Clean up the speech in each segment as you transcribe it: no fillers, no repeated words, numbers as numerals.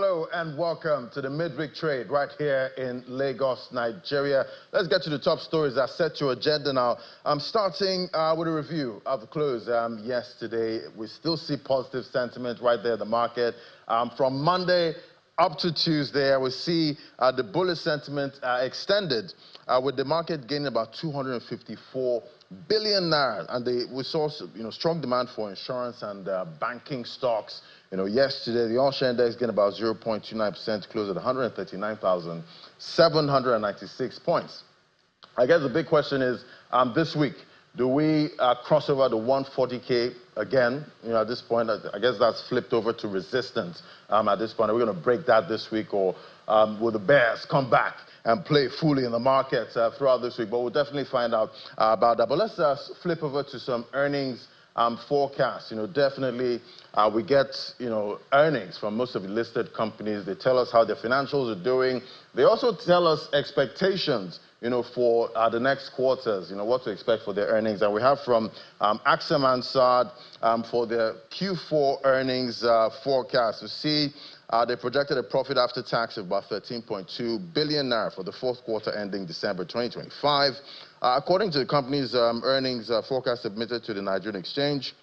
Hello and welcome to the midweek trade right here in Lagos, Nigeria. Let's get to the top stories that set your agenda now. I'm starting with a review of the close yesterday. We still see positive sentiment right there in the market. From Monday up to Tuesday, we see the bullish sentiment extended with the market gaining about 254 billion naira, and we saw strong demand for insurance and banking stocks. Yesterday the all-share index gained about 0.29%, closed at 139,796 points. I guess the big question is this week, do we cross over the 140K again? At this point, I guess that's flipped over to resistance. At this point, are we going to break that this week, or will the bears come back and play fully in the market throughout this week? But we'll definitely find out about that. But let's flip over to some earnings forecasts. Definitely we get earnings from most of the listed companies. They tell us how their financials are doing. They also tell us expectations for the next quarters, what to expect for their earnings. And we have from AXA Mansard for their Q4 earnings forecast. You see, they projected a profit after tax of about 13.2 billion naira for the fourth quarter ending December 2025. According to the company's earnings forecast submitted to the Nigerian Exchange,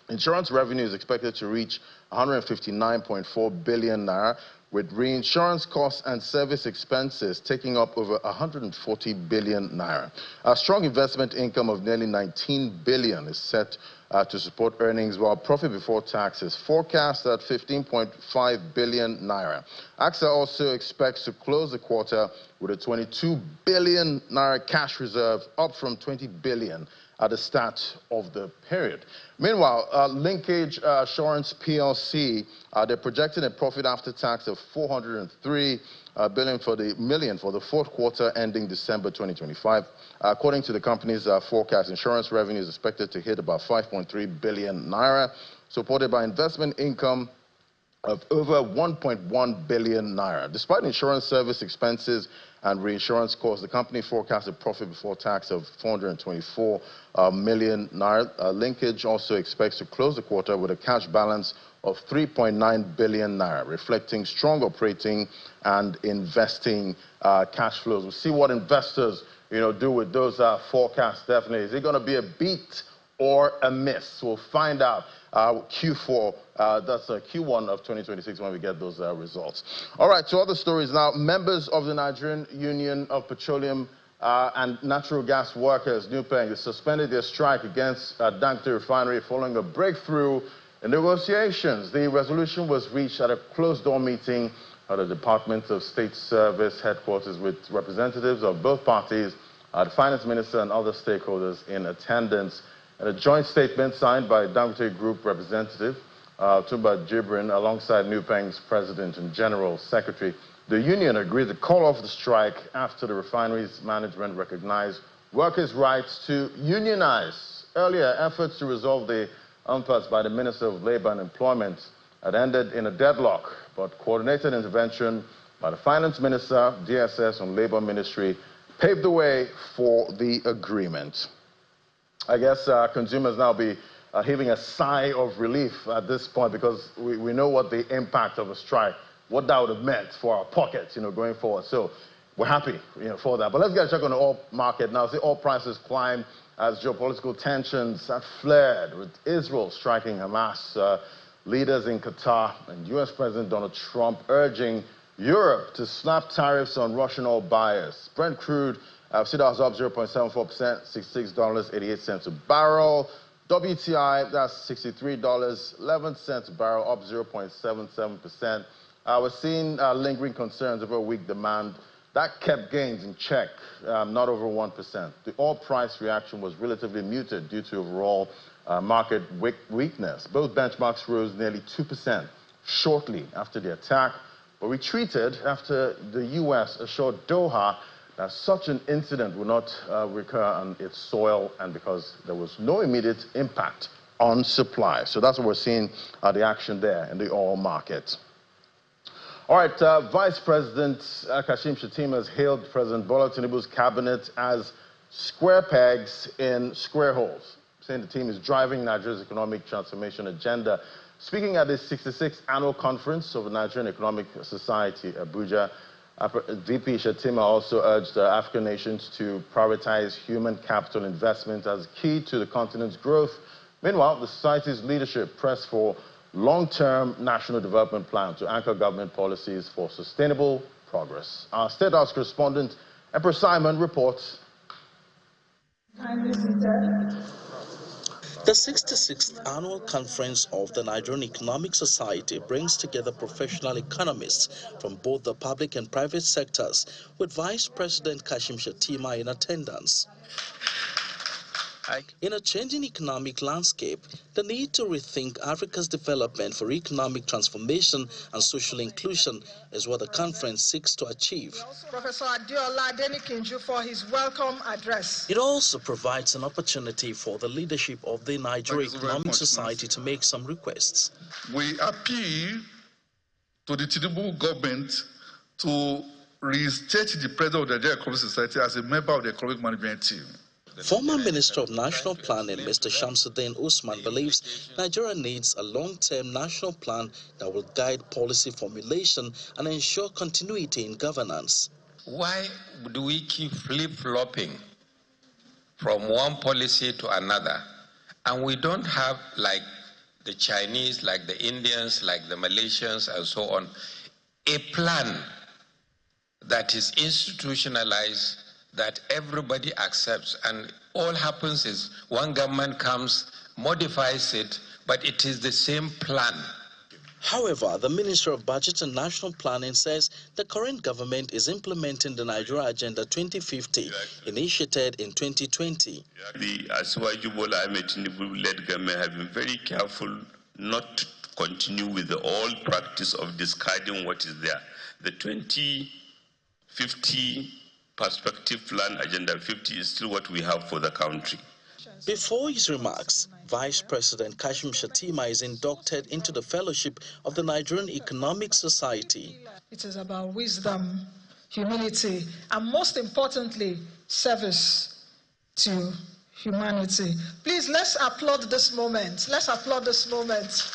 insurance revenue is expected to reach 159.4 billion naira, with reinsurance costs and service expenses taking up over 140 billion naira. A strong investment income of nearly 19 billion is set to support earnings, while profit before tax is forecast at 15.5 billion naira. AXA also expects to close the quarter with a 22 billion naira cash reserve, up from 20 billion at the start of the period. Meanwhile, Linkage Assurance PLC, they're projecting a profit after tax of 403 million for the fourth quarter ending December 2025. According to the company's forecast, insurance revenue is expected to hit about 5.3 billion naira, supported by investment income of over 1.1 billion naira. Despite insurance service expenses and reinsurance costs, the company forecasts a profit before tax of 424 million naira. Linkage also expects to close the quarter with a cash balance of 3.9 billion naira, reflecting strong operating and investing cash flows. We'll see what investors do with those forecasts. Definitely, is it going to be a beat or a miss? We'll find out Q4, that's Q1 of 2026 when we get those results. All right, to other stories now. Members of the Nigerian Union of Petroleum and Natural Gas Workers, NUPENG, suspended their strike against Dangote Refinery following a breakthrough in negotiations. The resolution was reached at a closed-door meeting at the Department of State Service headquarters with representatives of both parties, the finance minister and other stakeholders in attendance. In a joint statement signed by Dangote Group representative Tumba Jibrin alongside NUPENG's president and general secretary, the union agreed to call off the strike after the refinery's management recognized workers' rights to unionize. Earlier, efforts to resolve the impasse by the Minister of Labor and Employment had ended in a deadlock, but coordinated intervention by the finance minister, DSS, and Labor Ministry paved the way for the agreement. I guess consumers now be heaving a sigh of relief at this point, because we know what the impact of a strike, what that would have meant for our pockets, going forward. So we're happy, for that. But let's get a check on the oil market now. See, oil prices climb as geopolitical tensions have flared, with Israel striking Hamas, leaders in Qatar and U.S. President Donald Trump urging Europe to slap tariffs on Russian oil buyers. Brent crude CEDAW is up 0.74%, $66.88 a barrel. WTI, that's $63.11 a barrel, up 0.77%. We're seeing lingering concerns over weak demand. That kept gains in check, not over 1%. The oil price reaction was relatively muted due to overall market weakness. Both benchmarks rose nearly 2% shortly after the attack, but retreated after the U.S. assured Doha that such an incident will not recur on its soil, and because there was no immediate impact on supply. So that's what we're seeing, the action there in the oil market. All right, Vice President Kashim Shettima has hailed President Bola Tinubu's cabinet as square pegs in square holes, saying the team is driving Nigeria's economic transformation agenda. Speaking at the 66th Annual Conference of the Nigerian Economic Society, Abuja, VP Shettima also urged African nations to prioritize human capital investment as key to the continent's growth. Meanwhile, the society's leadership pressed for long-term national development plan to anchor government policies for sustainable progress. Our State House correspondent, Emperor Simon, reports. The 66th Annual Conference of the Nigerian Economic Society brings together professional economists from both the public and private sectors, with Vice President Kashim Shettima in attendance. In a changing economic landscape, the need to rethink Africa's development for economic transformation and social inclusion is what the conference seeks to achieve. Professor Adiola Adenikinju for his welcome address. It also provides an opportunity for the leadership of the Nigerian Economic Society to make some requests. We appeal to the Tinubu government to reinstate the president of the Nigerian Economic Society as a member of the economic management team. Former Minister of National Planning, Mr. Shamsuddin Usman, believes Nigeria needs a long-term national plan that will guide policy formulation and ensure continuity in governance. Why do we keep flip-flopping from one policy to another, and we don't have, like the Chinese, like the Indians, like the Malaysians, and so on, a plan that is institutionalized, that everybody accepts, and all happens is one government comes, modifies it, but it is the same plan. However, the Minister of Budget and National Planning says the current government is implementing the Nigeria Agenda 2050, initiated in 2020. The Asiwaju Bola Ahmed Tinubu-led government have been very careful not to continue with the old practice of discarding what is there. The 2050 Perspective Plan, Agenda 50, is still what we have for the country. Before his remarks, Vice President Kashim Shettima is inducted into the fellowship of the Nigerian Economic Society. It is about wisdom, humility, and most importantly, service to humanity. Please, let's applaud this moment. Let's applaud this moment.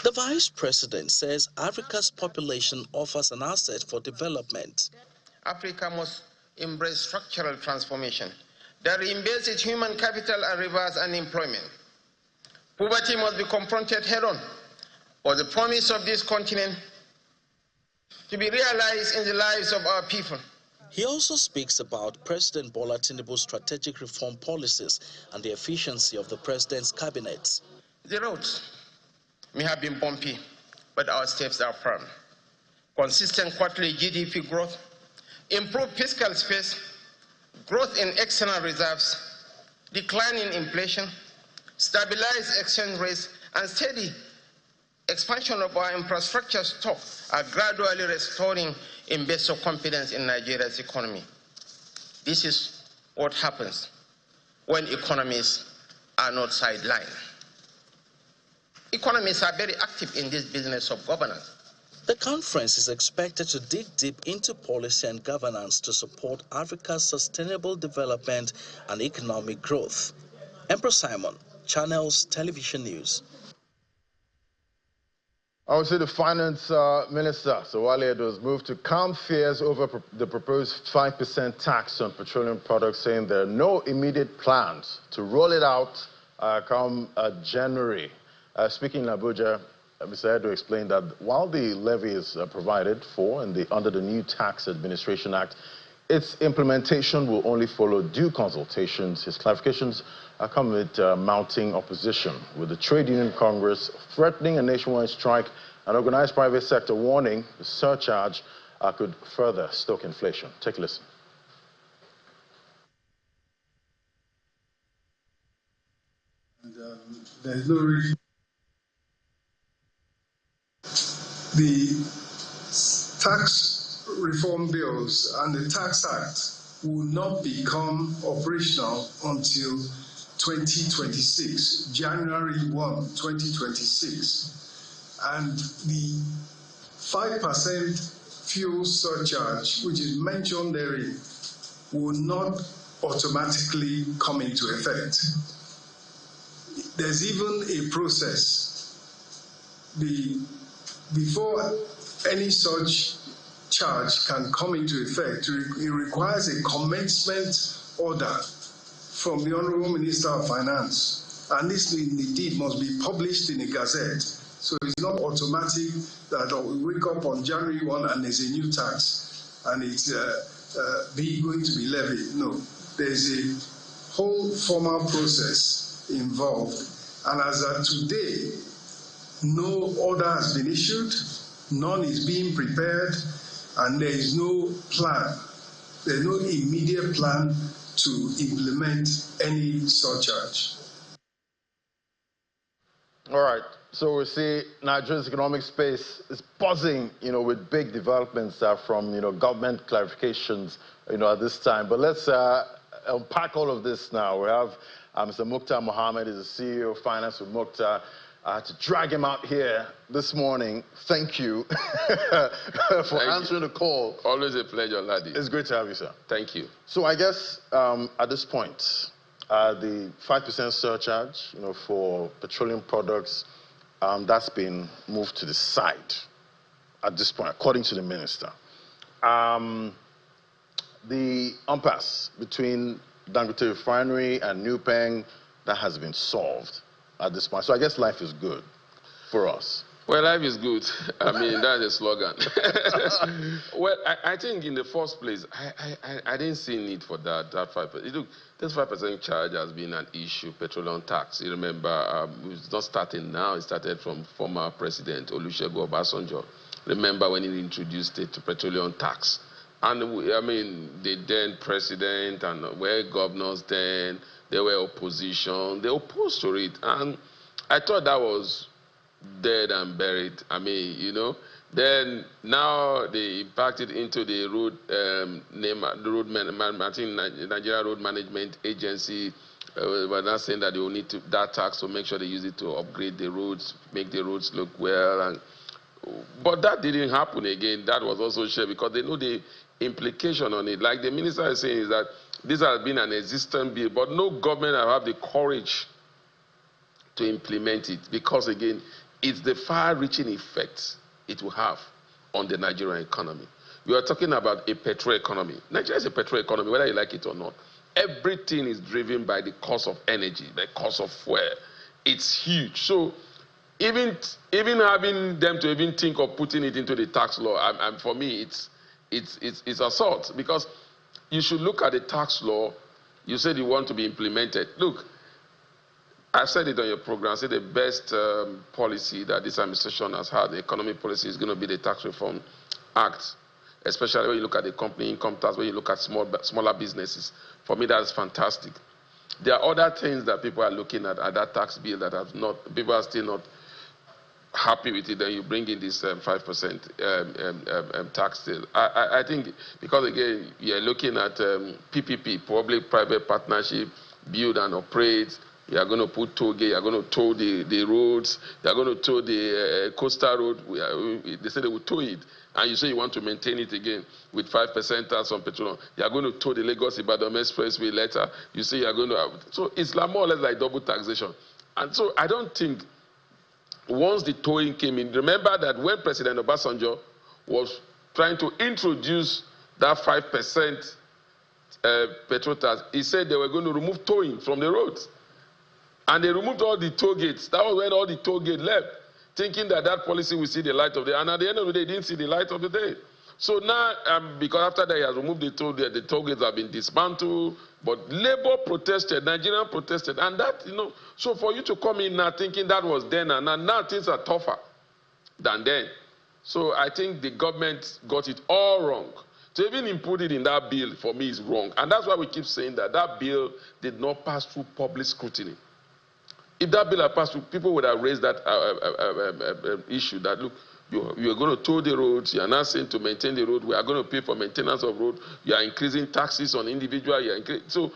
The Vice President says Africa's population offers an asset for development. Africa must embrace structural transformation that embeds its human capital and reverse unemployment. Poverty must be confronted head-on, for the promise of this continent to be realized in the lives of our people. He also speaks about President Bola Tinubu's strategic reform policies and the efficiency of the president's cabinet. The roads may have been bumpy, but our steps are firm. Consistent quarterly GDP growth, improved fiscal space, growth in external reserves, decline in inflation, stabilized exchange rates, and steady expansion of our infrastructure stock are gradually restoring investor confidence in Nigeria's economy. This is what happens when economies are not sidelined. Economists are very active in this business of governance. The conference is expected to dig deep into policy and governance to support Africa's sustainable development and economic growth. Emperor Simon, Channels Television News. I would say the finance minister, Wale Edo's moved to calm fears over the proposed 5% tax on petroleum products, saying there are no immediate plans to roll it out come January. Speaking in Abuja, Mr. Edo explained that while the levy is provided for under the new Tax Administration Act, its implementation will only follow due consultations. His clarifications come amid mounting opposition, with the Trade Union Congress threatening a nationwide strike and organized private sector warning the surcharge could further stoke inflation. Take a listen. There's no reason. The tax reform bills and the Tax Act will not become operational until 2026, January 1, 2026. And the 5% fuel surcharge, which is mentioned therein, will not automatically come into effect. there's even a process. Before any such charge can come into effect, it requires a commencement order from the Honourable Minister of Finance, and this indeed must be published in a gazette. So it's not automatic that we wake up on January 1 and there's a new tax and it's going to be levied. No, there's a whole formal process involved, and as of today, no order has been issued, none is being prepared, and there is no plan. There's no immediate plan to implement any surcharge. All right. So we see Nigeria's economic space is buzzing, with big developments from, government clarifications, at this time. But let's unpack all of this now. We have Mr. Mukhtar Mohammed, is the CEO of Finance with Mukhtar. To drag him out here this morning, thank you for answering the call. Always a pleasure, laddie. It's great to have you, sir. Thank you. So I guess at this point, the 5% surcharge, for petroleum products, that's been moved to the side at this point, according to the minister. The impasse between Dangote Refinery and NUPENG, that has been solved at this point. So I guess life is good for us. Well, life is good. I mean, that's a slogan. Well, I think in the first place, I didn't see need for that 5%. Look, this 5% charge has been an issue, petroleum tax. You remember, it's not starting now. It started from former President Olusegun Obasanjo. Remember when he introduced it to petroleum tax. And I mean, the then president and were governors then, they were opposition. They opposed to it. And I thought that was dead and buried. I mean, Then now they impacted into the road Nigeria Road Management Agency. We're not saying that they will need that tax to make sure they use it to upgrade the roads, make the roads look well. But that didn't happen again. That was also shared because they know the implication on it. Like the minister is saying, is that this has been an existing bill, but no government will have the courage to implement it because, again, it's the far-reaching effects it will have on the Nigerian economy. We are talking about a petrol economy. Nigeria is a petrol economy, whether you like it or not. Everything is driven by the cost of energy, the cost of fuel. It's huge. So even having them to even think of putting it into the tax law, and for me, it's assault, because you should look at the tax law. You said you want to be implemented. Look, I said it on your program. I said the best policy that this administration has had, the economic policy, is going to be the Tax Reform Act, especially when you look at the company income tax, when you look at smaller businesses. For me, that's fantastic. There are other things that people are looking at that tax bill that people are still not happy with it. Then you bring in this 5% tax still. I think because, again, you're looking at PPP, public-private partnership, build and operate. You are going to put toll gate, you are going to tow the roads, you are going to tow the coastal road. They say they will tow it. And you say you want to maintain it again with 5% tax on petroleum. You are going to tow the Lagos-Ibadan Expressway later. You say you are going to have. So it's more or less like double taxation. And so I don't think once the towing came in, remember that when President Obasanjo was trying to introduce that 5% petrol tax, he said they were going to remove towing from the roads. And they removed all the toll gates. That was when all the toll gates left, thinking that that policy will see the light of the day. And at the end of the day, they didn't see the light of the day. So now, because after that he has removed the toll gates have been dismantled, but Labour protested, Nigerians protested, and that, so for you to come in now thinking that was then and now things are tougher than then. So I think the government got it all wrong. To even input it in that bill, for me, is wrong. And that's why we keep saying that that bill did not pass through public scrutiny. If that bill had passed through, people would have raised that issue that, look, you are going to tow the roads, you are not saying to maintain the road, we are going to pay for maintenance of road, you are increasing taxes on individual, so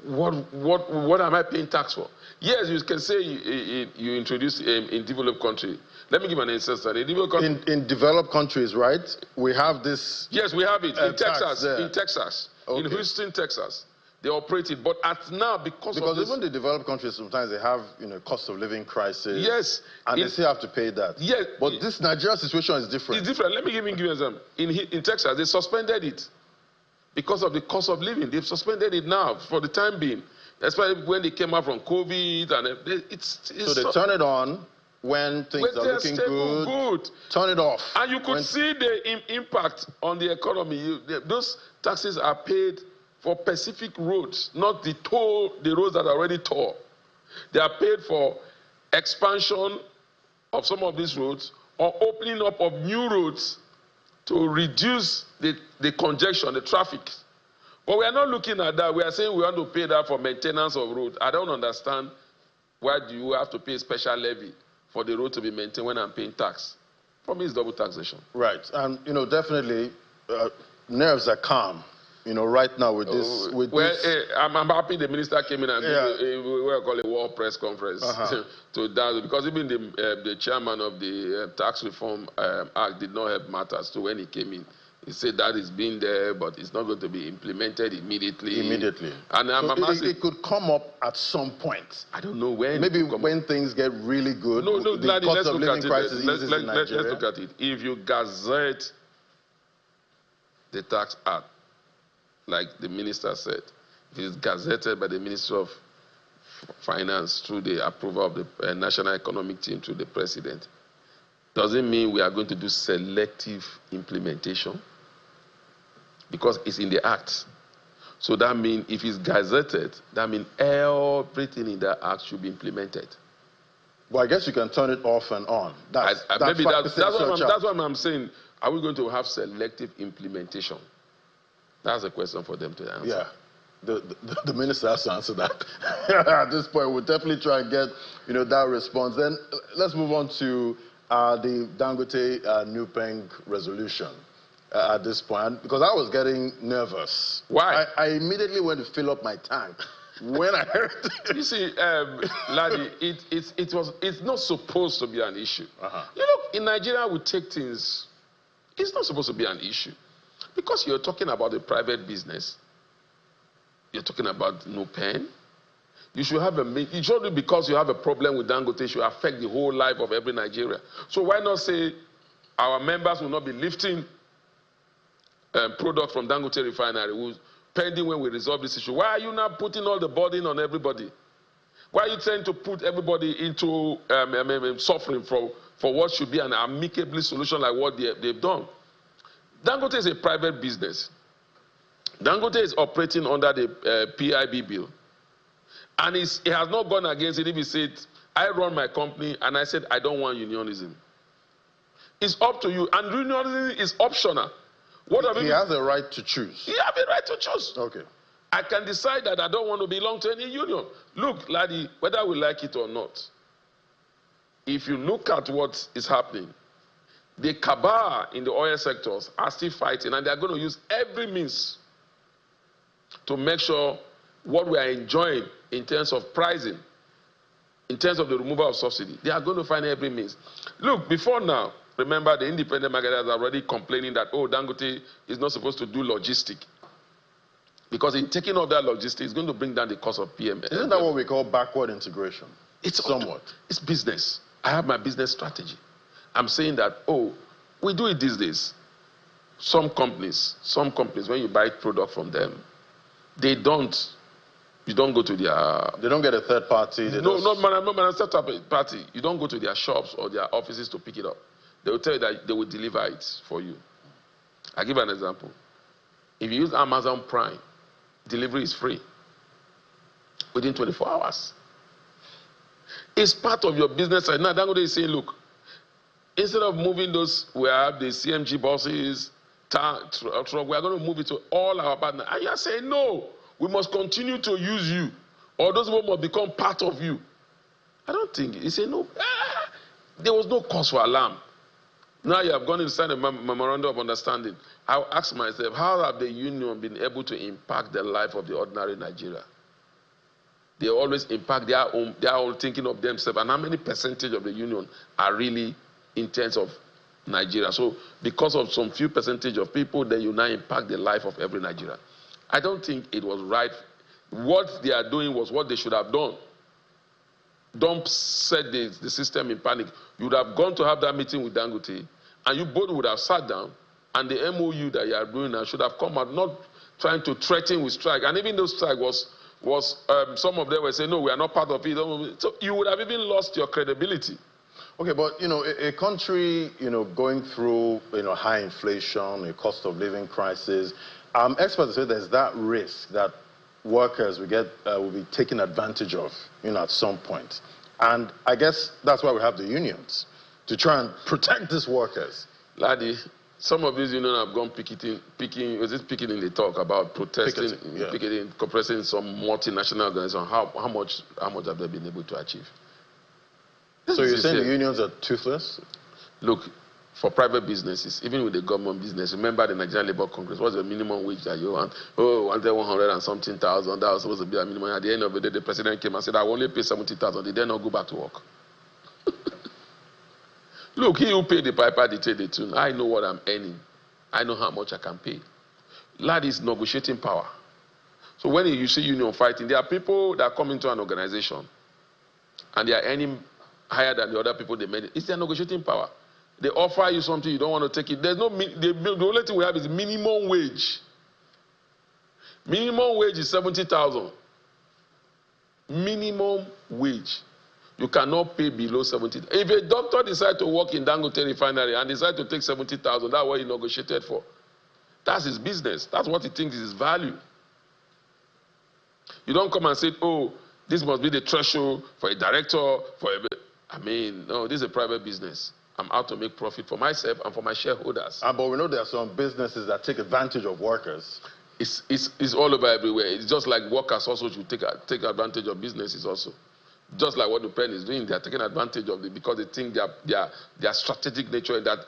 what am I paying tax for? Yes, you can say you introduce in developed country. Let me give an instance. In developed countries, right, we have this. Yes, we have it in Texas. In Texas, okay. In Houston, Texas. they operate it. But at now, because of this, even the developed countries, sometimes they have, cost of living crisis. Yes. And they still have to pay that. Yes. But this Nigeria situation is different. It's different. Let me give you an example. In Texas, they suspended it because of the cost of living. They've suspended it now for the time being. Especially when they came out from COVID. So they turn it on when things are looking good. Turn it off. And you could see the impact on the economy. Those taxes are paid for specific roads, not the roads that are already tore. They are paid for expansion of some of these roads or opening up of new roads to reduce the congestion, the traffic. But we are not looking at that. We are saying we want to pay that for maintenance of roads. I don't understand why do you have to pay special levy for the road to be maintained when I'm paying tax. For me, it's double taxation. Right. And, definitely nerves are calm. Right now with this. I'm happy the minister came in and did what I call a war press conference to that, because even the chairman of the Tax Reform Act did not help matters. So when he came in, he said that is being there, but it's not going to be implemented immediately. And it could come up at some point. I don't know when. Maybe when things get really good. The cost of living crisis eases in Nigeria. Let's look at it. If you gazette the tax act, like the minister said, it is gazetted by the Ministry of Finance through the approval of the National Economic Team through the President. Doesn't mean we are going to do selective implementation, because it's in the Act. So that means if it's gazetted, that means everything in that Act should be implemented. Well, I guess you can turn it off and on. That's what I'm saying. Are we going to have selective implementation? That's a question for them to answer. Yeah, the minister has to answer that. At this point, we'll definitely try and get that response. Then let's move on to the Dangote NUPENG resolution at this point, because I was getting nervous. Why? I immediately went to fill up my tank when I heard it. You see, Ladi, it's not supposed to be an issue. In Nigeria, we take things. It's not supposed to be an issue. Because you're talking about a private business, you're talking about NUPENG, you should have because you have a problem with Dangote, it should affect the whole life of every Nigerian. So why not say our members will not be lifting product from Dangote refinery, pending when we resolve this issue? Why are you now putting all the burden on everybody? Why are you trying to put everybody into suffering for what should be an amicable solution like what they've done? Dangote is a private business. Dangote is operating under the PIB bill. And it has not gone against it if he said, I run my company and I said I don't want unionism. It's up to you. And unionism is optional. He has a right to choose. He has a right to choose. Okay. I can decide that I don't want to belong to any union. Look, laddie, whether we like it or not, if you look at what is happening, the cabal in the oil sectors are still fighting, and they are going to use every means to make sure what we are enjoying in terms of pricing, in terms of the removal of subsidy, they are going to find every means. Look, before now, remember the independent marketers are already complaining that, Dangote is not supposed to do logistics. Because in taking off that logistics, it's going to bring down the cost of PMS. Isn't that what we call backward integration? It's somewhat. It's business. I have my business strategy. I'm saying that, we do it these days. Some companies, when you buy product from them, you don't go to their... They don't get a third party? Not third party. You don't go to their shops or their offices to pick it up. They will tell you that they will deliver it for you. I'll give you an example. If you use Amazon Prime, delivery is free within 24 hours. It's part of your business. Now, Dangote is saying, look, instead of moving those, we have the CMG buses, truck, we are going to move it to all our partners. And you are saying, no, we must continue to use you, or those people must become part of you. I don't think. He said, no, there was no cause for alarm. Now you have gone inside a memorandum of understanding. I'll ask myself, how have the union been able to impact the life of the ordinary Nigeria? They always impact their own, they are all thinking of themselves. And how many percentage of the union are really in terms of Nigeria? So because of some few percentage of people, then you now impact the life of every Nigerian. I don't think it was right what they are doing was what they should have done. Don't set the system in panic. You would have gone to have that meeting with Dangote, and you both would have sat down, and the MOU that you are doing now should have come out, not trying to threaten with strike. And even though strike was some of them were saying, no, we are not part of it. So you would have even lost your credibility. Okay, but, you know, a country, you know, going through, you know, high inflation, a cost of living crisis, experts say there's that risk that workers will be taken advantage of, you know, at some point. And I guess that's why we have the unions, to try and protect these workers. Laddie, some of these unions have gone picketing in the talk about protesting, picketing, compressing some multinational organizations. How much have they been able to achieve? So you're saying the unions are toothless? Look, for private businesses, even with the government business, remember the Nigerian Labour Congress, what's the minimum wage that you want? Oh, 100 and something thousand, that was supposed to be a minimum. At the end of the day, the president came and said, I will only pay 70,000. They did not go back to work. Look, he who paid the piper, they take the tune. I know what I'm earning. I know how much I can pay. That is negotiating power. So when you see union fighting, there are people that come into an organization and they are earning higher than the other people they made it. It's their negotiating power. They offer you something, you don't want to take it. There's no, the only thing we have is minimum wage. Minimum wage is 70,000. Minimum wage. You cannot pay below 70,000. If a doctor decides to work in Dangote refinery and decides to take 70,000, that's what he negotiated for. That's his business. That's what he thinks is his value. You don't come and say, oh, this must be the threshold for a director, I mean, no, this is a private business. I'm out to make profit for myself and for my shareholders. But we know there are some businesses that take advantage of workers. It's all over everywhere. It's just like workers also should take advantage of businesses also. Just like what NUPENG is doing, they are taking advantage of it because they think their strategic nature in that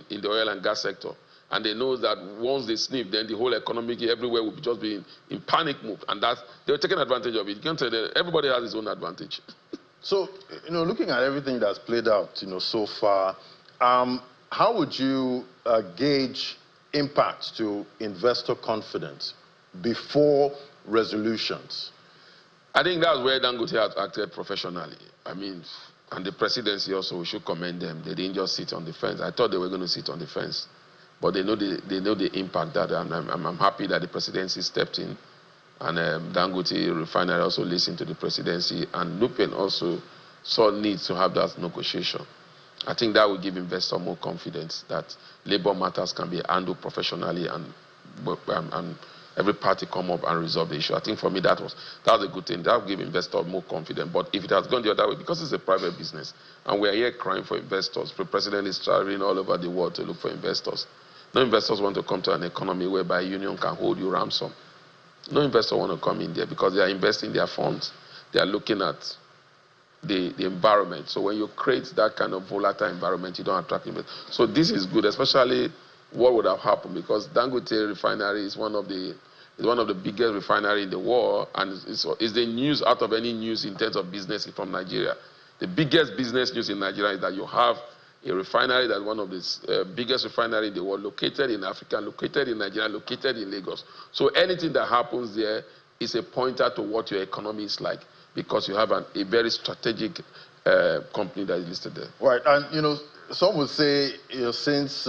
in the oil and gas sector. And they know that once they sniff, then the whole economy everywhere will just be in panic mode. And they're taking advantage of it. You can't say that everybody has his own advantage. So, you know, looking at everything that's played out, you know, so far, how would you gauge impact to investor confidence before resolutions? I think that's where Dangote has acted professionally. I mean, and the presidency also, we should commend them. They didn't just sit on the fence. I thought they were going to sit on the fence. But they know the impact that, and I'm happy that the presidency stepped in. And Dangote refinery also listened to the presidency, and NUPENG also saw needs to have that negotiation. I think that will give investors more confidence that labor matters can be handled professionally and every party come up and resolve the issue. I think for me that was a good thing. That will give investors more confidence. But if it has gone the other way, because it's a private business, and we are here crying for investors, the president is traveling all over the world to look for investors. No investors want to come to an economy whereby a union can hold you ransom. No investor want to come in there because they are investing their funds. They are looking at the environment. So when you create that kind of volatile environment, you don't attract investors. So this is good, especially what would have happened because Dangote refinery is one of the biggest refinery in the world, and it's the news out of any news in terms of business from Nigeria. The biggest business news in Nigeria is that you have a refinery that's one of the biggest refinery in the world, located in Africa, located in Nigeria, located in Lagos. So anything that happens there is a pointer to what your economy is like because you have a very strategic company that is listed there. Right, and you know, some would say, you know, since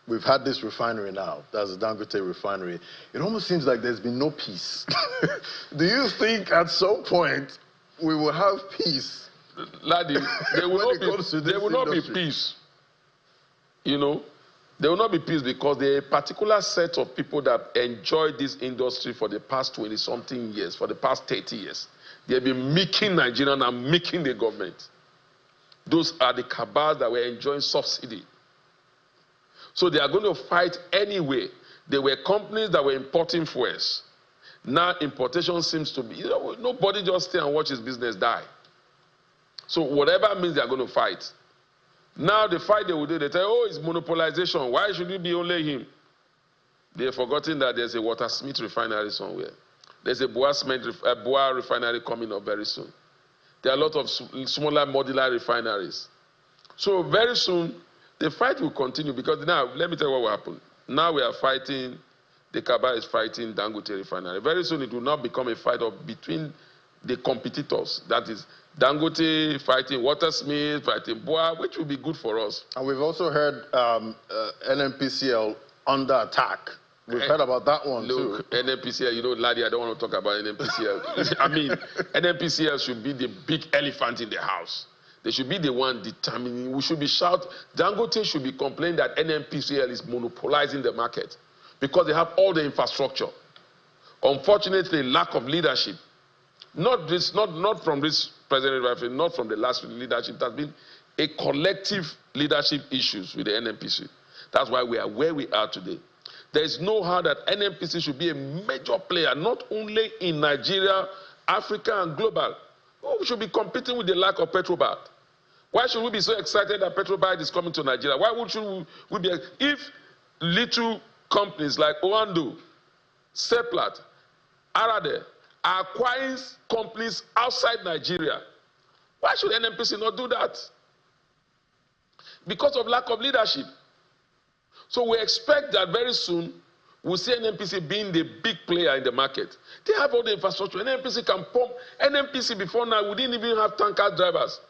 we've had this refinery now, that's the Dangote refinery, it almost seems like there's been no peace. Do you think at some point we will have peace? Laddie, there will not be peace. You know, there will not be peace because there are a particular set of people that enjoyed this industry for the past 20-something years, for the past 30 years. They have been making Nigerian and making the government. Those are the cabals that were enjoying subsidy. So they are going to fight anyway. There were companies that were importing fuels. Now importation seems to be, you know, nobody just stay and watch his business die. So whatever means they are going to fight. Now the fight they will do, they tell, oh, it's monopolization. Why should it be only him? They have forgotten that there's a Watersmith refinery somewhere. There's a Boa refinery coming up very soon. There are a lot of smaller modular refineries. So very soon, the fight will continue because now, let me tell you what will happen. Now we are fighting the Kaba is fighting Dangote refinery. Very soon it will not become a fight between the competitors. That is Dangote fighting Watersmith, fighting Boa, which will be good for us. And we've also heard NNPCL under attack. We've heard about that one too. NNPCL, you know, Laddie, I don't want to talk about NNPCL. I mean, NNPCL should be the big elephant in the house. They should be the one determining. We should be shouting. Dangote should be complaining that NNPCL is monopolizing the market because they have all the infrastructure. Unfortunately, lack of leadership. Not from this president, not from the last leadership. It has been a collective leadership issues with the NNPC. That's why we are where we are today. There is no how that NNPC should be a major player, not only in Nigeria, Africa, and global. We should be competing with the lack of Petrobras. Why should we be so excited that Petrobras is coming to Nigeria? Why should we be? If little companies like Oando, Seplat, Arade are acquiring companies outside Nigeria, why should NNPC not do that? Because of lack of leadership. So we expect that very soon we'll see NNPC being the big player in the market. They have all the infrastructure. NNPC can pump. NNPC before now, we didn't even have tanker drivers.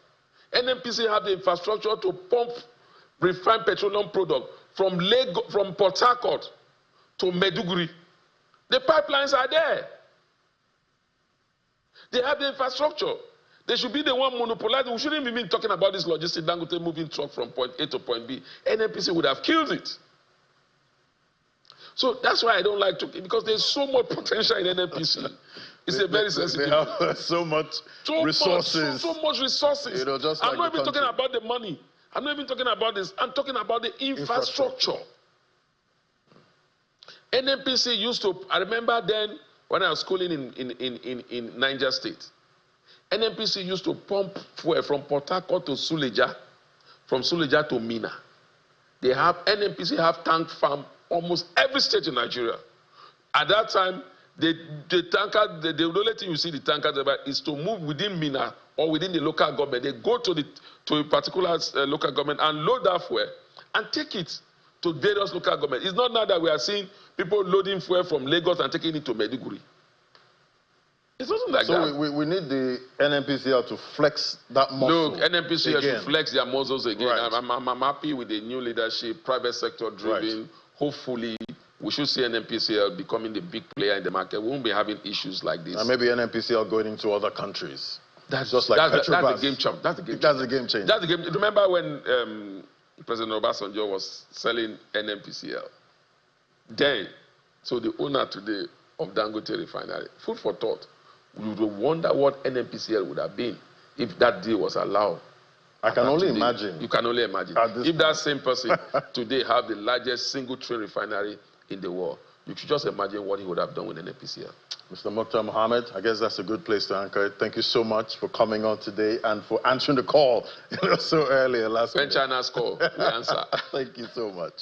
NNPC have the infrastructure to pump refined petroleum product from Port Harcourt to Maiduguri. The pipelines are there. They have the infrastructure. They should be the one monopolizing. We shouldn't even be talking about this logistic Dangote moving truck from point A to point B. NNPC would have killed it. So that's why I don't like to, because there's so much potential in NNPC. It's a very sensitive. They have so much resources. So much resources. You know, just like I'm not even talking about the money. I'm not even talking about this. I'm talking about the infrastructure. NNPC used to, I remember then when I was schooling in Niger State, NNPC used to pump fuel from Port Harcourt to Suleja, from Suleja to Mina. NNPC have tank farm almost every state in Nigeria. At that time, the only thing you see the tankers about is to move within Mina or within the local government. They go to a particular local government and load that fuel and take it to various local governments. It's not now that we are seeing people loading fuel from Lagos and taking it to Maiduguri. It's nothing like that. So we need the NNPCL to flex that muscle. Look, NNPCL should flex their muscles again. Right. I'm happy with the new leadership, private sector driven. Right. Hopefully, we should see NNPCL becoming the big player in the market. We won't be having issues like this. And maybe NNPCL going into other countries. That's just like that's the game changer. That's the game changer. That's the game. Remember when President Obasanjo was selling NNPCL? Then, so the owner today of Dangote refinery, food for thought. We would wonder what NNPCL would have been if that deal was allowed. I can only imagine. You can only imagine. If that same person today have the largest single train refinery in the world, you should just imagine what he would have done with NNPCL. Mr. Mokhtar Mohammed, I guess that's a good place to anchor it. Thank you so much for coming on today and for answering the call so early last week. When China's call, we answer. Thank you so much.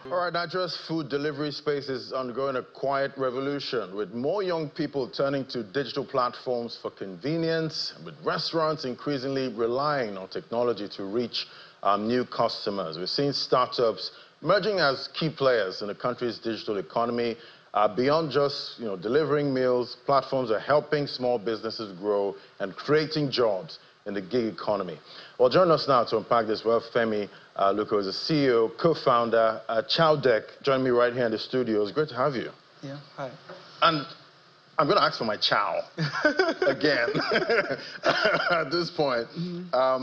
All right, Nigeria's food delivery space is undergoing a quiet revolution, with more young people turning to digital platforms for convenience, with restaurants increasingly relying on technology to reach new customers. We're seeing startups emerging as key players in the country's digital economy. Beyond just delivering meals, platforms are helping small businesses grow and creating jobs in the gig economy. Well, join us now to unpack this. Well, Femi Luko is the CEO, co-founder at Chowdeck. Join me right here in the studio. It's great to have you. Yeah, hi. And I'm going to ask for my chow again at this point.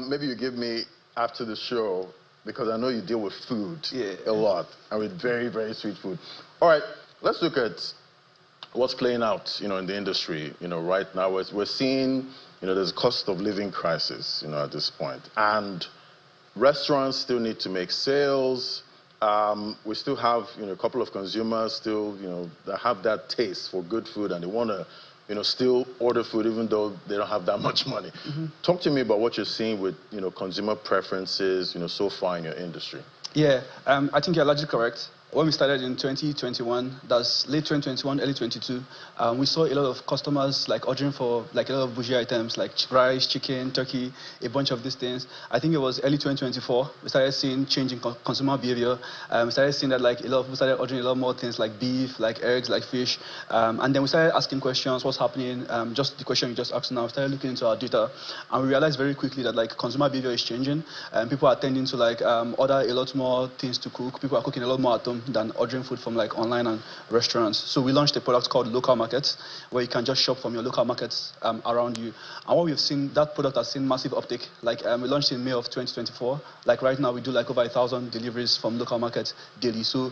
Maybe you give me after the show, because I know you deal with food a lot, and with very, very sweet food. All right. Let's look at what's playing out, in the industry, right now. We're seeing, there's a cost of living crisis, at this point. And restaurants still need to make sales. We still have, a couple of consumers still, that have that taste for good food, and they want to, still order food even though they don't have that much money. Talk to me about what you're seeing with, consumer preferences, so far in your industry. Yeah, I think you're largely correct. When we started in 2021, that's late 2021, early 22, we saw a lot of customers like ordering for like a lot of bougie items like rice, chicken, turkey, a bunch of these things. I think it was early 2024, we started seeing change in consumer behavior. We started seeing that like a lot of people started ordering a lot more things like beef, like eggs, like fish. And then we started asking questions, what's happening? Just the question you just asked now, we started looking into our data. And we realized very quickly that like consumer behavior is changing. People are tending to like order a lot more things to cook. People are cooking a lot more at home than ordering food from like online and restaurants. So we launched a product called Local Markets, where you can just shop from your local markets around you. And what we've seen, that product has seen massive uptake. Like we launched in May of 2024. Like right now we do like over 1,000 deliveries from local markets daily. So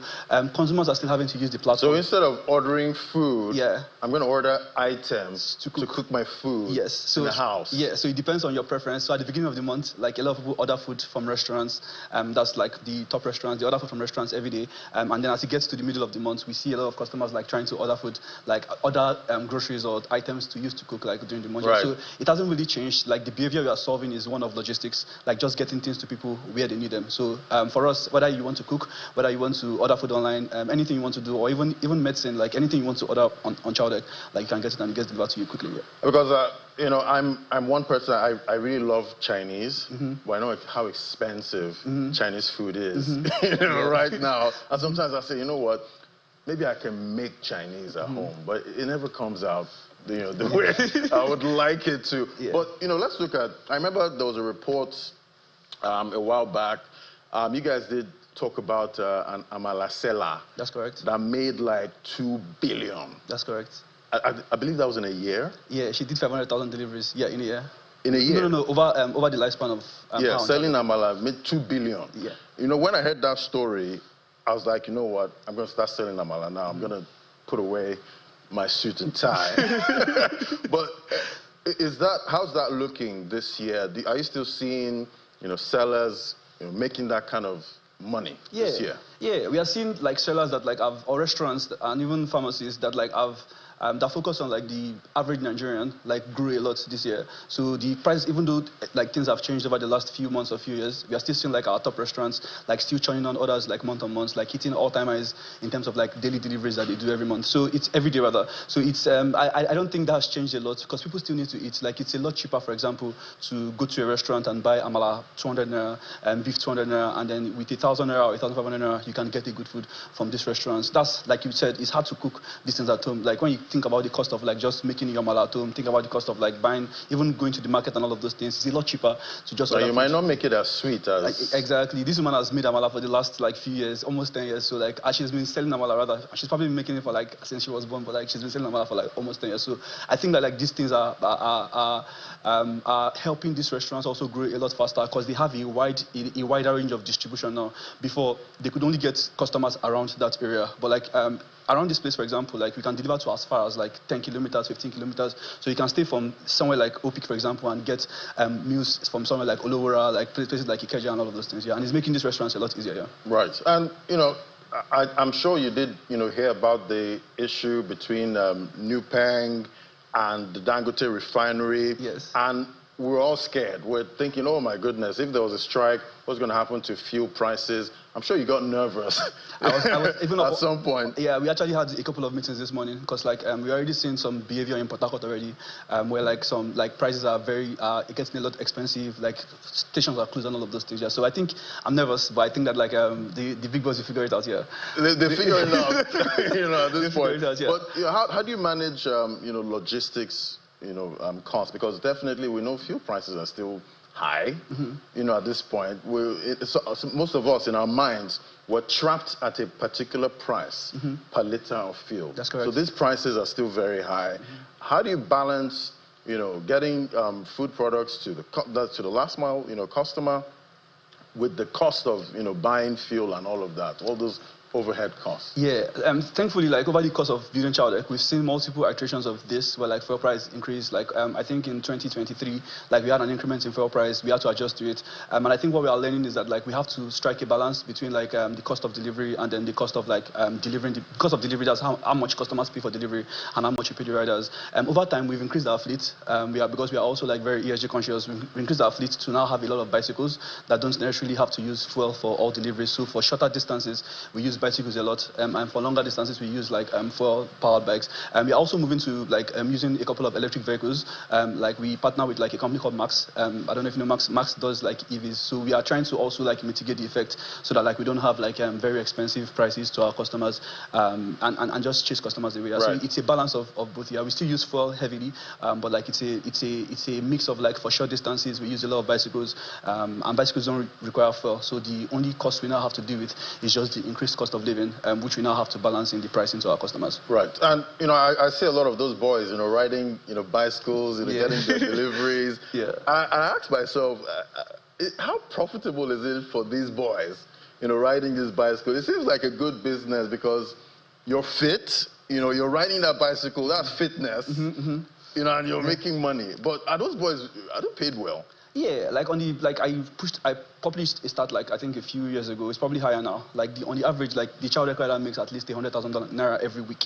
consumers are still having to use the platform. So instead of ordering food, yeah, I'm going to order items to cook my food in the house. Yeah, so it depends on your preference. So at the beginning of the month, like a lot of people order food from restaurants. That's like the top restaurants. They order food from restaurants every day. And then as it gets to the middle of the month, we see a lot of customers like trying to order food, like other groceries or items to use to cook like during the month. Right. So it hasn't really changed. Like the behavior we are solving is one of logistics, like just getting things to people where they need them. So for us, whether you want to cook, whether you want to order food online, anything you want to do, or even medicine, like anything you want to order on Child Egg, like you can get it and it gets delivered to you quickly. Yeah. Because you know, I'm one person. I really love Chinese, but I know how expensive Chinese food is. You know, right now. And sometimes I say, you know what? Maybe I can make Chinese at home, but it never comes out, you know, the way I would like it to. Yeah. But you know, let's look at. I remember there was a report a while back. You guys did talk about an amala seller. That's correct. That made like 2 billion. That's correct. I believe that was in a year. Yeah, she did 500,000 deliveries. Yeah, in a year. In a year? No, over the lifespan of. Yeah, selling amala made 2 billion. Yeah. You know, when I heard that story, I was like, you know what? I'm going to start selling amala now. I'm going to put away my suit and tie. But how's that looking this year? Are you still seeing, you know, sellers, you know, making that kind of money this year? Yeah, we are seeing like sellers that like have, or restaurants and even pharmacies that like have that focus on like the average Nigerian like grew a lot this year. So the price, even though like things have changed over the last few months or few years, we are still seeing like our top restaurants like still churning on orders like month on month, like hitting all-time highs in terms of like daily deliveries that they do every month. So it's every day rather. So it's I don't think that has changed a lot because people still need to eat. Like it's a lot cheaper, for example, to go to a restaurant and buy amala 200 naira and beef 200 naira, and then with 1,000 naira or 1,500 naira, you can get a good food from these restaurants. That's like you said, it's hard to cook these things at home. Like when you think about the cost of like just making your amala at home, think about the cost of like buying, even going to the market and all of those things. It's a lot cheaper to just. So you might not make it as sweet as. Like, exactly. This woman has made amala for the last like few years, almost 10 years. So like she's been selling amala rather. She's probably been making it for like since she was born, but like she's been selling amala for like almost 10 years. So I think that like these things are helping these restaurants also grow a lot faster because they have a wider range of distribution now. Before they could only get customers around that area, but like around this place, for example, like we can deliver to as far as like 10 kilometers, 15 kilometers. So you can stay from somewhere like Opik, for example, and get meals from somewhere like Olowora, like places like Ikeja and all of those things. Yeah, and it's making these restaurants a lot easier. Yeah. Right, and you know, I'm sure you did, you know, hear about the issue between NUPENG and the Dangote refinery. Yes. And we're all scared. We're thinking, oh my goodness, if there was a strike, what's going to happen to fuel prices? I'm sure you got nervous I was even at some point. Yeah, we actually had a couple of meetings this morning because like we already seen some behavior in Port Harcourt already, where like some like prices are very it gets a lot expensive, like stations are closed and all of those things. Yeah, so I think I'm nervous, but I think that like the big boys will figure it out here. They figure it out, you know, at this point. Out, yeah. But you know, how do you manage you know, logistics, you know, costs? Because definitely we know fuel prices are still high, you know, at this point. Most of us in our minds were trapped at a particular price per liter of fuel. That's correct. So these prices are still very high. How do you balance, you know, getting food products to the last mile, you know, customer with the cost of, you know, buying fuel and all of that, all those overhead costs? Yeah, thankfully, like over the course of building Child Egg, we've seen multiple iterations of this where like fuel price increase. Like I think in 2023, like we had an increment in fuel price, we had to adjust to it. And I think what we are learning is that like we have to strike a balance between like the cost of delivery and then the cost of like delivering. The cost of delivery, that's how much customers pay for delivery and how much you pay the riders. Over time, we've increased our fleet. Because we are also like very ESG conscious, we've increased our fleet to now have a lot of bicycles that don't necessarily have to use fuel for all deliveries. So for shorter distances, we use bicycles a lot, and for longer distances we use like fuel-powered bikes. And we're also moving to like using a couple of electric vehicles. Like we partner with like a company called Max. I don't know if you know Max. Max does like EVs, so we are trying to also like mitigate the effect so that like we don't have like very expensive prices to our customers, and just chase customers away. Right. So it's a balance of both. Yeah, we still use fuel heavily, but like it's a mix of like for short distances we use a lot of bicycles, and bicycles don't require fuel. So the only cost we now have to deal with is just the increased cost of living, which we now have to balance in the pricing to our customers. Right, and I see a lot of those boys, riding, bicycles, getting their deliveries. Yeah. I ask myself, how profitable is it for these boys, riding this bicycle? It seems like a good business because you're fit, you're riding that bicycle, that's fitness, and you're making money. But are those boys, are they paid well? Yeah, like I published a stat like I think a few years ago. It's probably higher now. Like on the average, like the child rider makes at least 100,000 naira every week.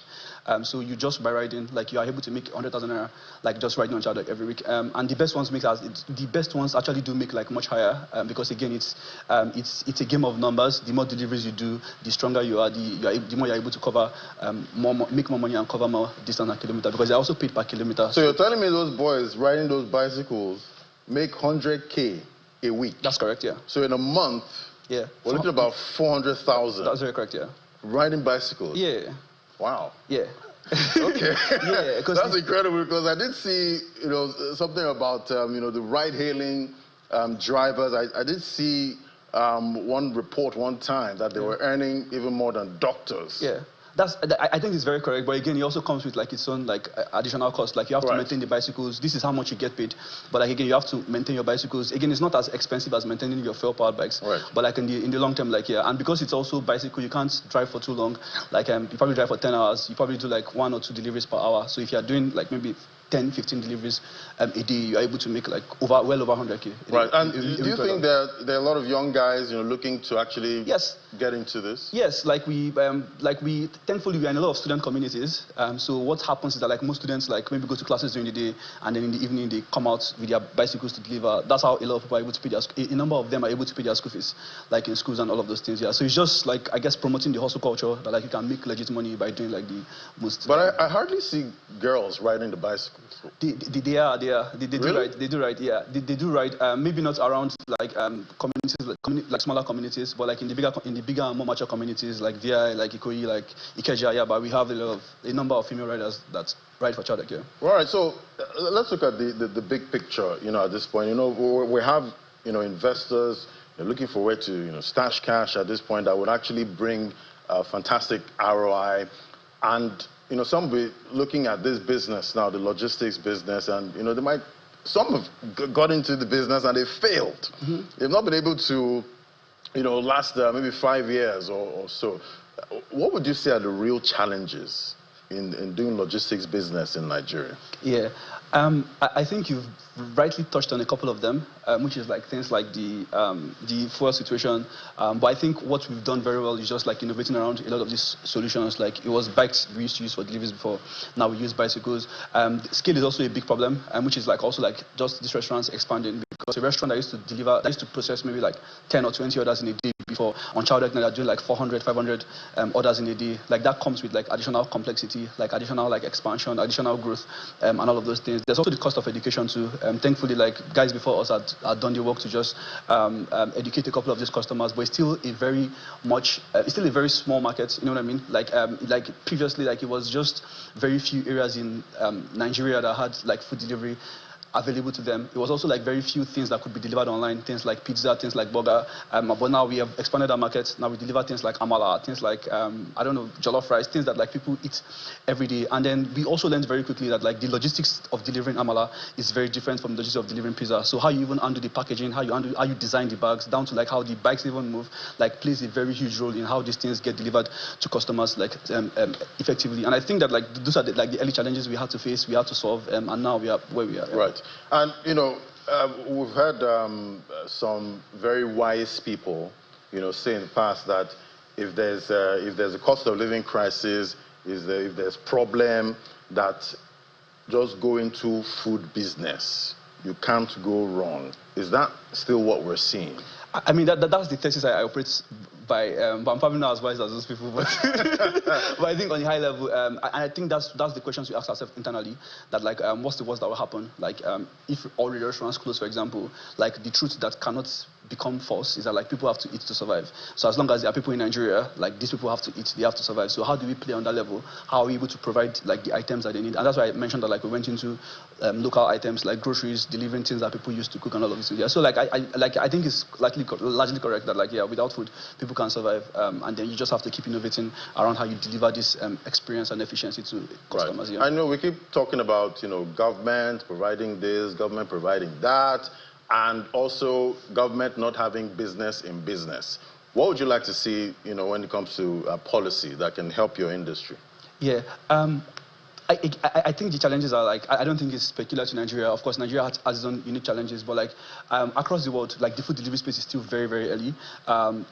So you just by riding, like you are able to make 100,000 naira, like just riding on child every week. And the best ones actually do make like much higher, because again it's a game of numbers. The more deliveries you do, the stronger you are. The more you're able to cover make more money and cover more distance and kilometer, because they're also paid per kilometer. So you're telling me those boys riding those bicycles make 100K a week? That's correct, yeah. So in a month, we're looking at about 400,000. That's very correct, yeah. Riding bicycles? Yeah. Wow. Yeah. Okay. Yeah, that's incredible, because I did see, something about, the ride-hailing drivers. I did see one report one time that they were earning even more than doctors. Yeah. I think it's very correct, but again, it also comes with like its own like additional cost. Like you have to maintain the bicycles. This is how much you get paid, but like again, you have to maintain your bicycles. Again, it's not as expensive as maintaining your fuel-powered bikes. Right. But like in the long term, like and because it's also bicycle, you can't drive for too long. Like you probably drive for 10 hours. You probably do like 1 or 2 deliveries per hour. So if you are doing like maybe 10, 15 deliveries a day, you're able to make like well over 100K. Right. And do you think there are a lot of young guys, looking to actually get into this? Yes. Like we thankfully we are in a lot of student communities. So what happens is that like most students like maybe go to classes during the day, and then in the evening they come out with their bicycles to deliver. That's how a lot of people are able to pay a number of them are able to pay their school fees, like in schools and all of those things. Yeah. So it's just like I guess promoting the hustle culture that like you can make legit money by doing like the most. But I hardly see girls riding the bicycle. They do ride. They do ride. Yeah, they do ride. Maybe not around like communities like smaller communities, but like in the bigger and more mature communities like VI, like Ikoyi, like Ikeja. Yeah, but we have a number of female riders that ride for child care. All right. So let's look at the big picture. At this point, we have investors looking for a way to stash cash at this point that would actually bring fantastic ROI. And some will be looking at this business now, the logistics business, and some have got into the business and they failed. They've not been able to last maybe 5 years or so. What would you say are the real challenges in doing logistics business in Nigeria? Yeah, I think you've rightly touched on a couple of them, which is like things like the fuel situation. But I think what we've done very well is just like innovating around a lot of these solutions. Like it was bikes we used to use for deliveries before. Now we use bicycles. Scale is also a big problem, which is like also like just these restaurants expanding. Because a restaurant that used to process maybe like 10 or 20 orders in a day before, on child now they're doing like 400, 500 orders in a day. Like that comes with like additional complexity, like additional like expansion, additional growth, and all of those things. There's also the cost of education too. Thankfully, like guys before us had done the work to just educate a couple of these customers, but it's still a very small market. You know what I mean? Like previously, like it was just very few areas in Nigeria that had like food delivery available to them. It was also like very few things that could be delivered online, things like pizza, things like burger. But now we have expanded our market. Now we deliver things like amala, things like jollof rice, things that like people eat every day. And then we also learned very quickly that like the logistics of delivering amala is very different from the logistics of delivering pizza. So how you even handle the packaging, how you design the bags, down to like how the bikes even move, like plays a very huge role in how these things get delivered to customers like effectively. And I think that like those are the early challenges we had to face, we had to solve, and now we are where we are. Right. And, we've heard some very wise people, say in the past that if there's a cost of living crisis, if there's problem, that just go into food business. You can't go wrong. Is that still what we're seeing? I mean, that's the thesis I operate but I'm probably not as wise as those people. But, but I think on the high level, I think that's the questions we ask ourselves internally. That like, what's the worst that will happen? Like, if all the restaurants close, for example, like the truth that cannot become false is that like people have to eat to survive. So as long as there are people in Nigeria, like these people have to eat, they have to survive. So how do we play on that level? How are we able to provide like the items that they need? And that's why I mentioned that like we went into local items like groceries, delivering things that people used to cook and all of this. Yeah. So like I think it's largely correct that like without food people can't survive, and then you just have to keep innovating around how you deliver this experience and efficiency to customers. Right. Yeah. I know we keep talking about government providing this, government providing that, and also government not having business in business. What would you like to see when it comes to policy that can help your industry? Yeah. I think the challenges are like, I don't think it's peculiar to Nigeria. Of course, Nigeria has its own unique challenges, but like across the world, like the food delivery space is still very, very early.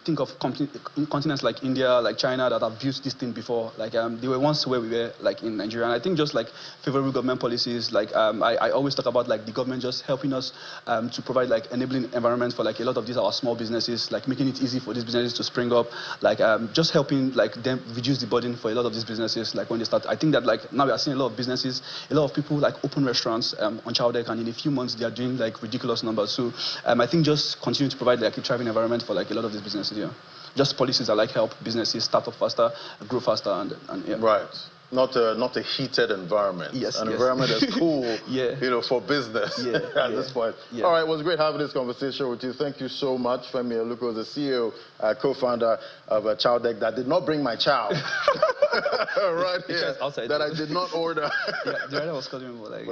Think of continents like India, like China that have built this thing before. Like they were once where we were, like in Nigeria. And I think just like favorable government policies, like I always talk about like the government just helping us to provide like enabling environment for like a lot of these our small businesses, like making it easy for these businesses to spring up, like just helping like them reduce the burden for a lot of these businesses, like when they start. I think that like now we are seeing a lot of businesses, a lot of people like open restaurants on Child Deck, and in a few months they are doing like ridiculous numbers. So I think just continue to provide like a thriving environment for like a lot of these businesses. Yeah, just policies that like help businesses start up faster, grow faster, and yeah. Right. Not a heated environment. Yes. An environment that's cool, yeah. For business at this point. Yeah. All right, it was great having this conversation with you. Thank you so much, Femi Oluko, the CEO, co-founder of Child Deck, that did not bring my child right here, that I did not order. Yeah, the rider was calling me like.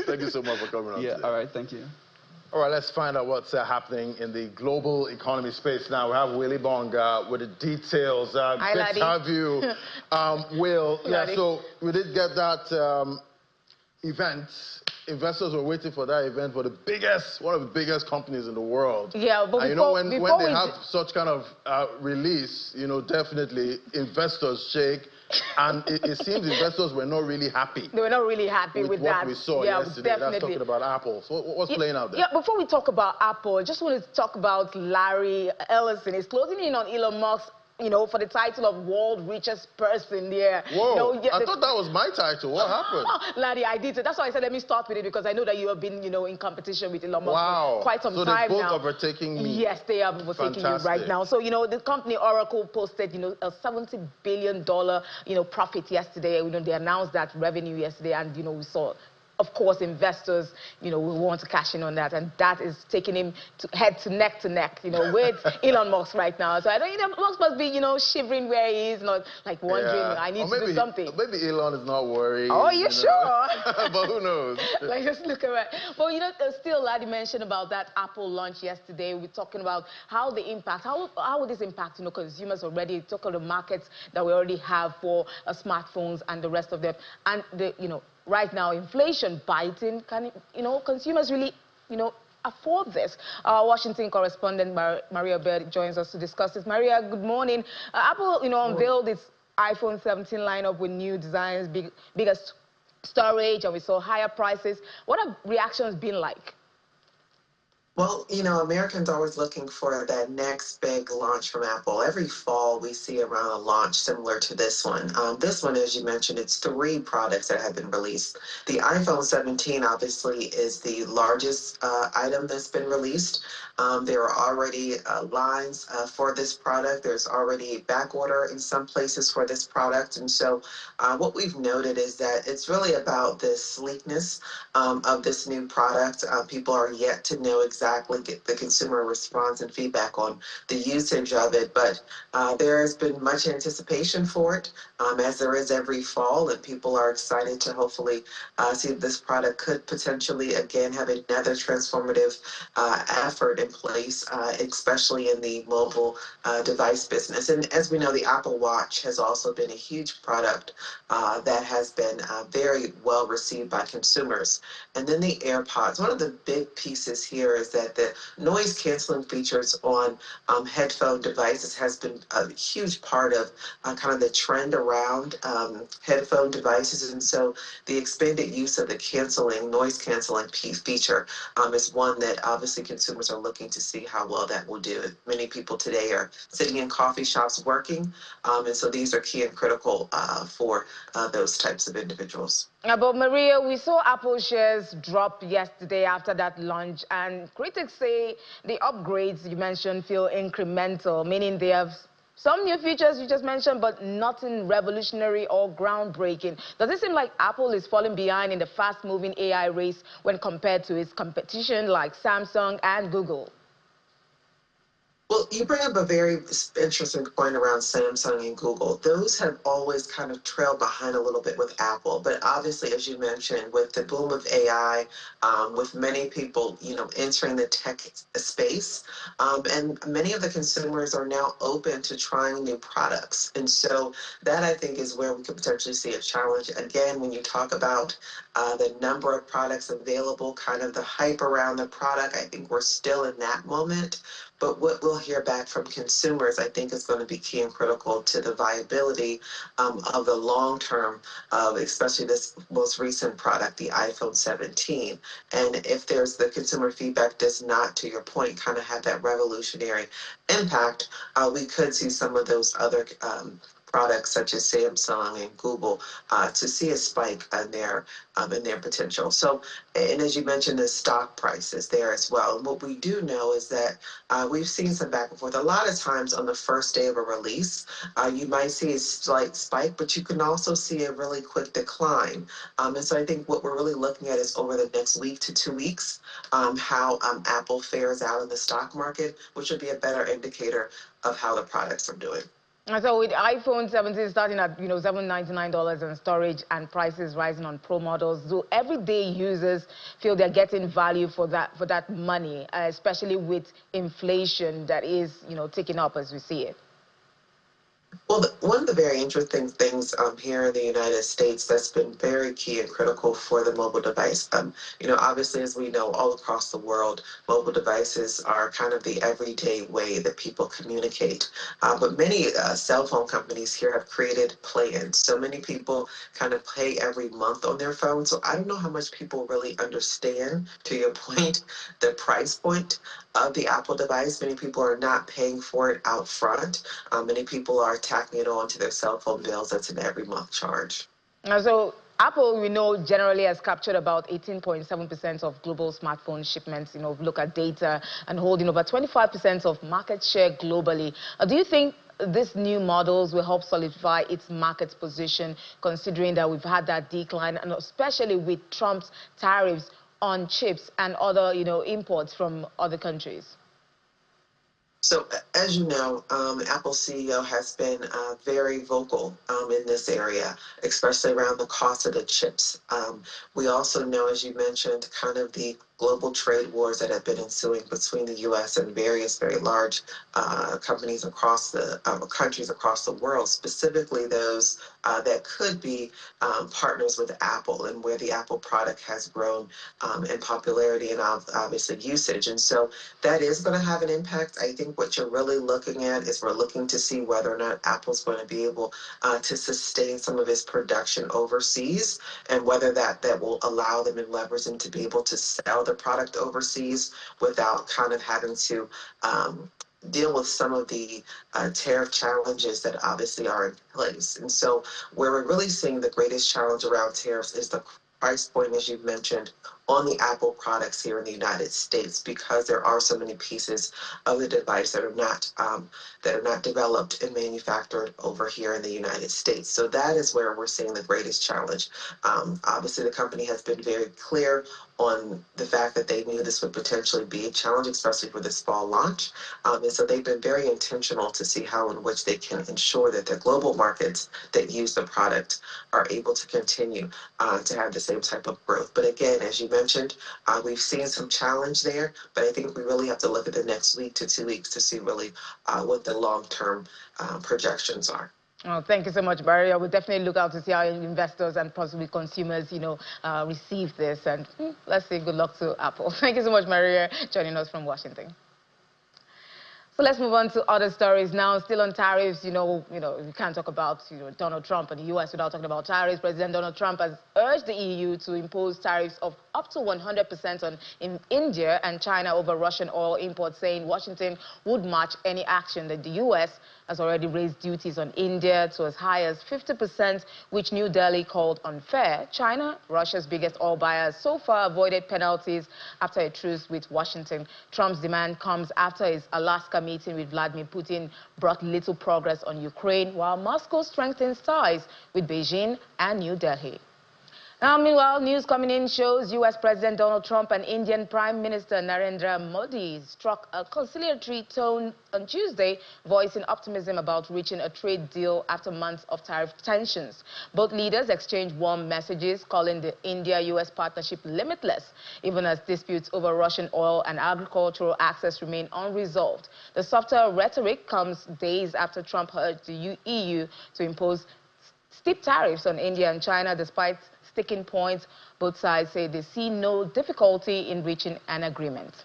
Thank you so much for coming on. Yeah. Today. All right. Thank you. All right, let's find out what's happening in the global economy space now. We have Willie Bonga with the details. Hi, good to have you, Will. Yeah, so we did get that event. Investors were waiting for that event for one of the biggest companies in the world. Yeah, but when they have such kind of release, definitely investors shake. And it seems investors were not really happy. They were not really happy with that. What we saw yesterday. Definitely. That's talking about Apple. So what's playing out there? Yeah, before we talk about Apple, I just wanted to talk about Larry Ellison. He's closing in on Elon Musk, for the title of world richest person there. Whoa, I thought that was my title. What happened? Larry, I did. So that's why I said let me start with it, because I know that you have been, in competition with Elon Musk for quite some time now. So they're both overtaking me. Yes, they are overtaking you right now. So, the company Oracle posted, a $70 billion, profit yesterday. They announced that revenue yesterday, and, we saw, of course, investors, we want to cash in on that, and that is taking him head to neck, with Elon Musk right now. So I don't, Musk must be, shivering where he is, not like wondering, I need to do something. Maybe Elon is not worried. Oh, you sure? But who knows? Like, just look around. But, still, Laddie mentioned about that Apple launch yesterday. We're talking about how will this impact, consumers already, talk of the markets that we already have for smartphones and the rest of them, and the, right now, inflation biting. Can consumers really, afford this? Our Washington correspondent Maria Bird joins us to discuss this. Maria, good morning. Apple, unveiled its iPhone 17 lineup with new designs, bigger storage, and we saw higher prices. What have reactions been like? Well, Americans are always looking for that next big launch from Apple. Every fall, we see around a launch similar to this one. This one, as you mentioned, it's 3 products that have been released. The iPhone 17, obviously, is the largest item that's been released. There are already lines for this product. There's already back order in some places for this product. And so what we've noted is that it's really about the sleekness of this new product. People are yet to know exactly get the consumer response and feedback on the usage of it, but there has been much anticipation for it, as there is every fall, and people are excited to hopefully see that this product could potentially again have another transformative effort in place, especially in the mobile device business. And as we know, the Apple Watch has also been a huge product that has been very well received by consumers. And then the AirPods. One of the big pieces here is that the noise canceling features on headphone devices has been a huge part of kind of the trend around headphone devices. And so the expanded use of the noise canceling feature is one that obviously consumers are looking to see how well that will do. Many people today are sitting in coffee shops working, and so these are key and critical for those types of individuals. But Maria, we saw Apple shares drop yesterday after that launch, and critics say the upgrades you mentioned feel incremental, meaning they have some new features you just mentioned, but nothing revolutionary or groundbreaking. Does it seem like Apple is falling behind in the fast-moving AI race when compared to its competition like Samsung and Google? Well, you bring up a very interesting point around Samsung and Google. Those have always kind of trailed behind a little bit with Apple, but obviously, as you mentioned, with the boom of AI, with many people, entering the tech space, and many of the consumers are now open to trying new products. And so that, I think, is where we could potentially see a challenge. Again, when you talk about the number of products available, kind of the hype around the product, I think we're still in that moment. But what we'll hear back from consumers, I think, is going to be key and critical to the viability of the long term of especially this most recent product, the iPhone 17. And if there's the consumer feedback does not, to your point, kind of have that revolutionary impact, we could see some of those other products such as Samsung and Google to see a spike in their potential. So, and as you mentioned, the stock price is there as well. And what we do know is that we've seen some back and forth. A lot of times on the first day of a release, you might see a slight spike, but you can also see a really quick decline. And so I think what we're really looking at is over the next week to 2 weeks, how Apple fares out in the stock market, which would be a better indicator of how the products are doing. And so with iPhone 17 starting at $799 and storage and prices rising on Pro models, do everyday users feel they're getting value for that money, especially with inflation that is ticking up as we see it? Well, one of the very interesting things here in the United States that's been very key and critical for the mobile device, obviously, as we know, all across the world, mobile devices are kind of the everyday way that people communicate. But many cell phone companies here have created plans. So many people kind of pay every month on their phone. So I don't know how much people really understand, to your point, the price point of the Apple device. Many people are not paying for it out front. Many people are tacking it on to their cell phone bills. That's an every month charge. So Apple, we know, generally has captured about 18.7% of global smartphone shipments, look at data, and holding over 25% of market share globally. Do you think these new models will help solidify its market position, considering that we've had that decline, and especially with Trump's tariffs on chips and other, imports from other countries? So, as you know, Apple CEO has been very vocal in this area, especially around the cost of the chips. We also know, as you mentioned, kind of the global trade wars that have been ensuing between the U.S. and various very large companies across the countries across the world, specifically those that could be partners with Apple, and where the Apple product has grown in popularity and obviously usage. And so that is going to have an impact. I think what you're really looking at is we're looking to see whether or not Apple's going to be able to sustain some of its production overseas, and whether that will allow them and leverage them to be able to sell the product overseas without kind of having to deal with some of the tariff challenges that obviously are in place. And so where we're really seeing the greatest challenge around tariffs is the price point, as you've mentioned, on the Apple products here in the United States, because there are so many pieces of the device that are not developed and manufactured over here in the United States. So that is where we're seeing the greatest challenge. Obviously, the company has been very clear on the fact that they knew this would potentially be a challenge, especially for this fall launch. And so they've been very intentional to see how in which they can ensure that the global markets that use the product are able to continue to have the same type of growth. But again, as you mentioned, we've seen some challenge there, but I think we really have to look at the next week to 2 weeks to see really what the long-term projections are. Oh, thank you so much, Barry. I will definitely look out to see how investors and possibly consumers, receive this. And let's say good luck to Apple. Thank you so much, Maria, joining us from Washington. So let's move on to other stories now. Still on tariffs, you can't talk about Donald Trump and the U.S. without talking about tariffs. President Donald Trump has urged the EU to impose tariffs of up to 100% on India and China over Russian oil imports, saying Washington would match any action that the U.S. has already raised duties on India to as high as 50%, which New Delhi called unfair. China, Russia's biggest oil buyer, so far avoided penalties after a truce with Washington. Trump's demand comes after his Alaska meeting with Vladimir Putin brought little progress on Ukraine, while Moscow strengthens ties with Beijing and New Delhi. Now, meanwhile, news coming in shows U.S. President Donald Trump and Indian Prime Minister Narendra Modi struck a conciliatory tone on Tuesday, voicing optimism about reaching a trade deal after months of tariff tensions. Both leaders exchanged warm messages, calling the India-U.S. partnership limitless, even as disputes over Russian oil and agricultural access remain unresolved. The softer rhetoric comes days after Trump urged the EU to impose steep tariffs on India and China, despite sticking points. Both sides say they see no difficulty in reaching an agreement.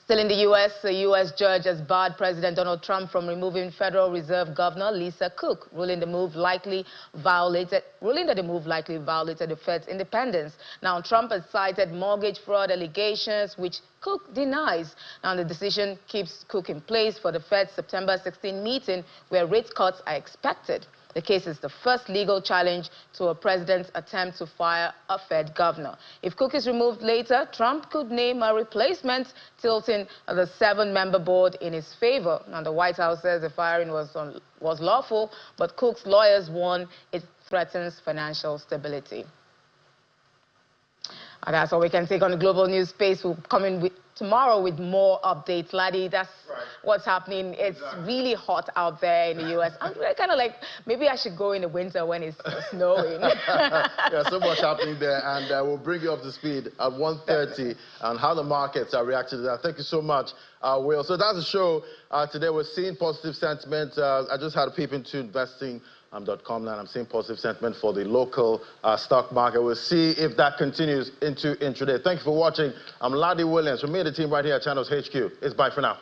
Still in the U.S., a U.S. judge has barred President Donald Trump from removing Federal Reserve Governor Lisa Cook, ruling that the move likely violated the Fed's independence. Now, Trump has cited mortgage fraud allegations, which Cook denies. Now, the decision keeps Cook in place for the Fed's September 16 meeting, where rate cuts are expected. The case is the first legal challenge to a president's attempt to fire a Fed governor. If Cook is removed later, Trump could name a replacement, tilting the 7-member board in his favor. Now, the White House says the firing was lawful, but Cook's lawyers warn it threatens financial stability. And that's all we can take on the global news space. We'll come in tomorrow with more updates. Laddie, that's what's happening. It's really hot out there in the U.S. I'm kind of like, maybe I should go in the winter when it's snowing. Yeah, so much happening there, and we'll bring you up to speed at 1:30 on how the markets are reacting to that. Thank you so much, Will. So that's the show. Today we're seeing positive sentiment. I just had a peep into investing.com, and I'm seeing positive sentiment for the local stock market. We'll see if that continues into intraday. Thank you for watching. I'm Laddie Williams. From me and the team right here at Channels HQ. It's bye for now.